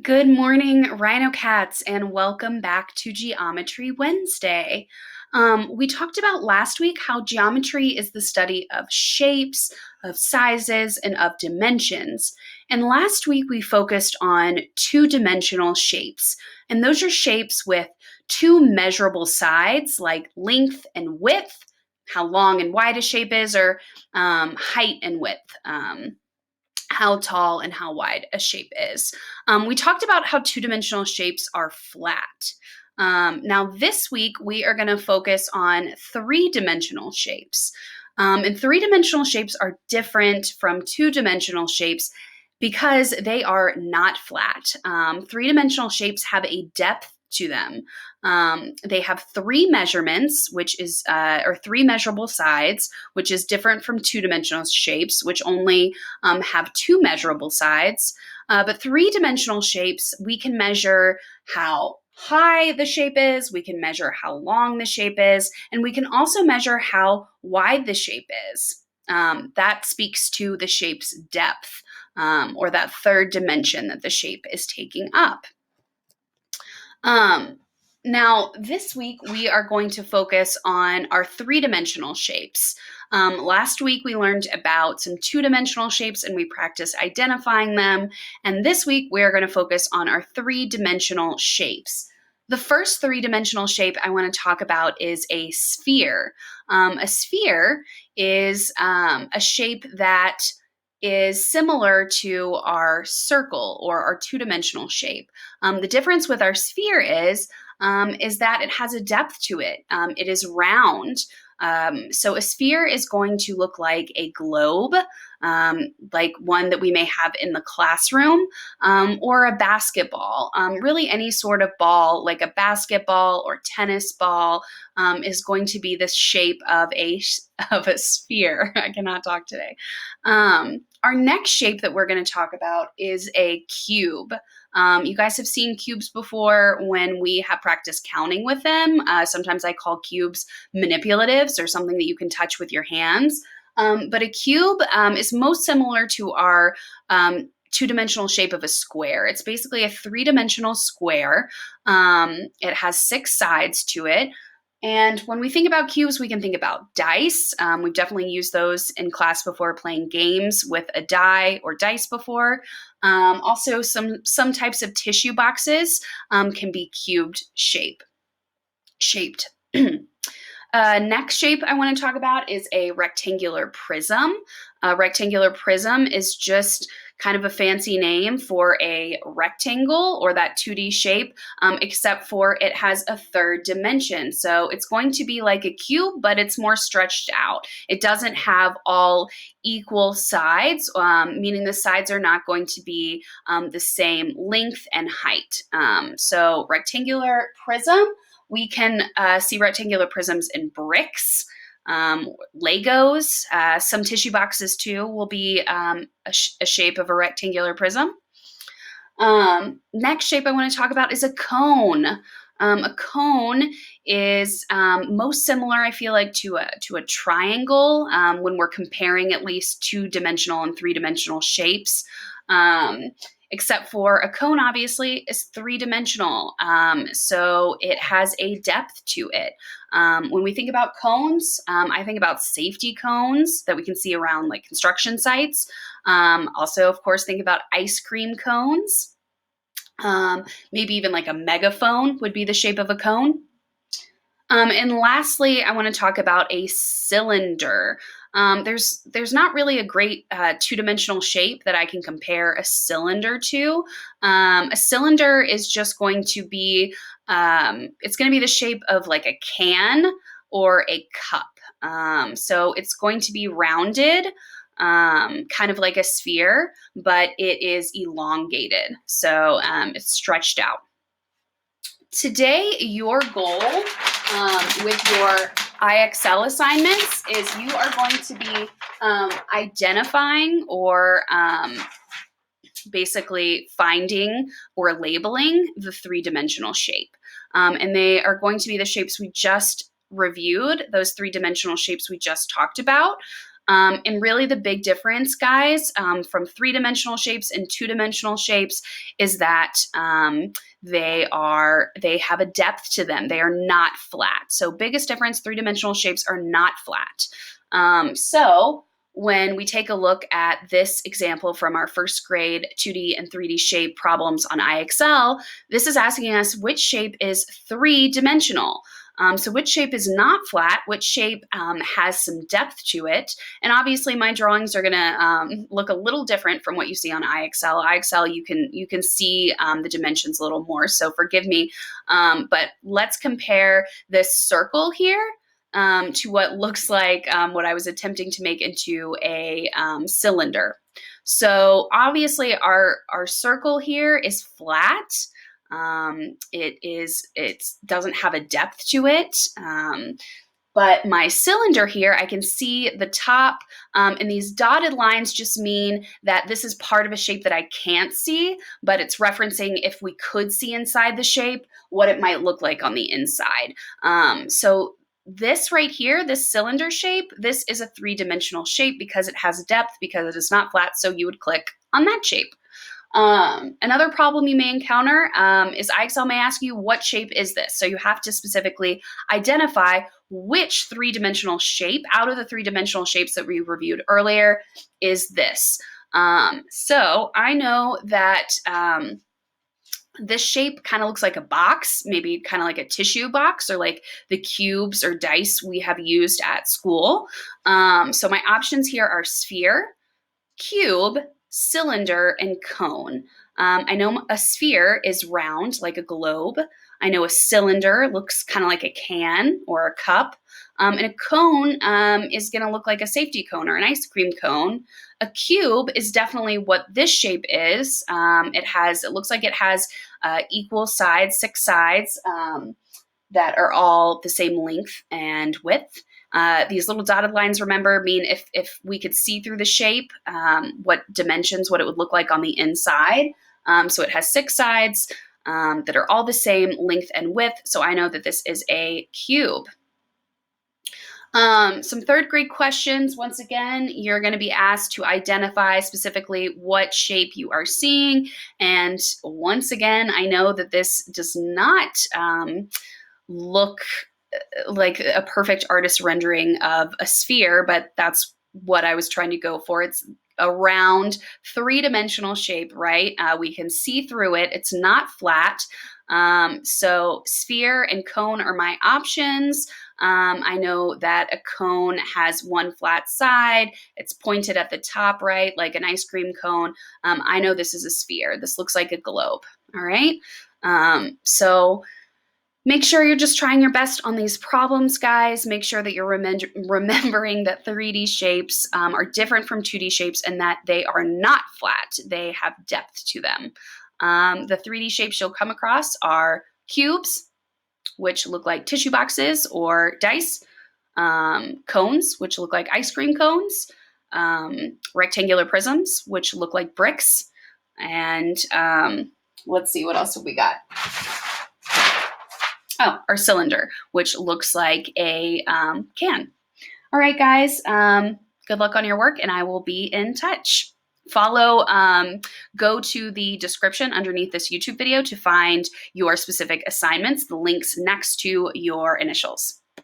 Good morning, RhinoCats, and welcome back to Geometry Wednesday. We talked about last week how geometry is the study of shapes, of sizes, and of dimensions. And last week we focused on two-dimensional shapes. And those are shapes with two measurable sides, like length and width, how long and wide a shape is, or height and width. How tall and how wide a shape is. We talked about how two-dimensional shapes are flat. Now this week we are going to focus on three-dimensional shapes. And three-dimensional shapes are different from two-dimensional shapes because they are not flat. Three-dimensional shapes have a depth to them. They have three measurements, or three measurable sides, which is different from two-dimensional shapes, which only have two measurable sides. But three-dimensional shapes, we can measure how high the shape is, we can measure how long the shape is, and we can also measure how wide the shape is. That speaks to the shape's depth, or that third dimension that the shape is taking up. Now, this week we are going to focus on our three-dimensional shapes. Last week we learned about some two-dimensional shapes and we practiced identifying them. And this week we are going to focus on our three-dimensional shapes. The first three-dimensional shape I want to talk about is a sphere. A sphere is a shape that is similar to our circle or our two-dimensional shape. The difference with our sphere is that it has a depth to it. It is round. So a sphere is going to look like a globe, like one that we may have in the classroom, or a basketball. Really any sort of ball, like a basketball or tennis ball, is going to be the shape of a sphere. I cannot talk today. Our next shape that we're going to talk about is a cube. You guys have seen cubes before when we have practiced counting with them. Sometimes I call cubes manipulatives, or something that you can touch with your hands. But a cube is most similar to our two-dimensional shape of a square. It's basically a three-dimensional square. It has six sides to it. And when we think about cubes, we can think about dice. We've definitely used those in class before, playing games with a die or dice before. Also, some types of tissue boxes can be cubed shaped. Next shape I want to talk about is a rectangular prism. A rectangular prism is just kind of a fancy name for a rectangle or that 2D shape, except for it has a third dimension. So it's going to be like a cube, but it's more stretched out. It doesn't have all equal sides, meaning the sides are not going to be the same length and height. So rectangular prism, we can see rectangular prisms in bricks, Legos, some tissue boxes too will be a shape of a rectangular prism. Next shape I want to talk about is a cone. A cone is most similar, I feel like, to a triangle when we're comparing at least two-dimensional and three-dimensional shapes. Except for a cone, obviously, is three-dimensional. So it has a depth to it. When we think about cones, I think about safety cones that we can see around like construction sites. Also, of course, think about ice cream cones. Maybe even like a megaphone would be the shape of a cone. And lastly, I want to talk about a cylinder. There's not really a great two-dimensional shape that I can compare a cylinder to. A cylinder is just going to be, it's going to be the shape of like a can or a cup. So it's going to be rounded, kind of like a sphere, but it is elongated. So it's stretched out. Today, your goal with your IXL assignments is you are going to be identifying or basically finding or labeling the three-dimensional shape. And they are going to be the shapes we just reviewed, those three-dimensional shapes we just talked about. And really the big difference, guys, from three-dimensional shapes and two-dimensional shapes is that they have a depth to them. They are not flat. So biggest difference, three-dimensional shapes are not flat. So when we take a look at this example from our first grade 2D and 3D shape problems on IXL, this is asking us which shape is three-dimensional. So which shape is not flat, which shape has some depth to it. And obviously my drawings are gonna look a little different from what you see on IXL. IXL, you can see the dimensions a little more, so forgive me. But let's compare this circle here to what looks like what I was attempting to make into a cylinder. So obviously our circle here is flat. It doesn't have a depth to it. But my cylinder here, I can see the top, and these dotted lines just mean that this is part of a shape that I can't see, but it's referencing if we could see inside the shape, what it might look like on the inside. So this right here, this cylinder shape, this is a three-dimensional shape because it has depth, because it is not flat, so you would click on that shape. Another problem you may encounter is IXL may ask you, what shape is this? So you have to specifically identify which three-dimensional shape out of the three-dimensional shapes that we reviewed earlier is this. So I know that this shape kind of looks like a box, maybe kind of like a tissue box, or like the cubes or dice we have used at school. So my options here are sphere, cube, cylinder, and cone. I know a sphere is round, like a globe. I know a cylinder looks kind of like a can or a cup. And a cone is going to look like a safety cone or an ice cream cone. A cube is definitely what this shape is. It looks like it has equal sides, 6 sides that are all the same length and width. These little dotted lines, remember, mean if we could see through the shape, what dimensions, what it would look like on the inside. So it has 6 sides that are all the same length and width. So I know that this is a cube. Some third grade questions. Once again, you're going to be asked to identify specifically what shape you are seeing. And once again, I know that this does not look like a perfect artist rendering of a sphere, but that's what I was trying to go for. It's a round, three-dimensional shape, right? We can see through it. It's not flat. So sphere and cone are my options. I know that a cone has one flat side. It's pointed at the top, right? Like an ice cream cone. I know this is a sphere. This looks like a globe. All right. So make sure you're just trying your best on these problems, guys. Make sure that you're remembering that 3D shapes are different from 2D shapes and that they are not flat. They have depth to them. The 3D shapes you'll come across are cubes, which look like tissue boxes or dice, cones, which look like ice cream cones, rectangular prisms, which look like bricks, and let's see, what else have we got? Oh, our cylinder, which looks like a can. All right, guys, good luck on your work, and I will be in touch. Go to the description underneath this YouTube video to find your specific assignments, the links next to your initials.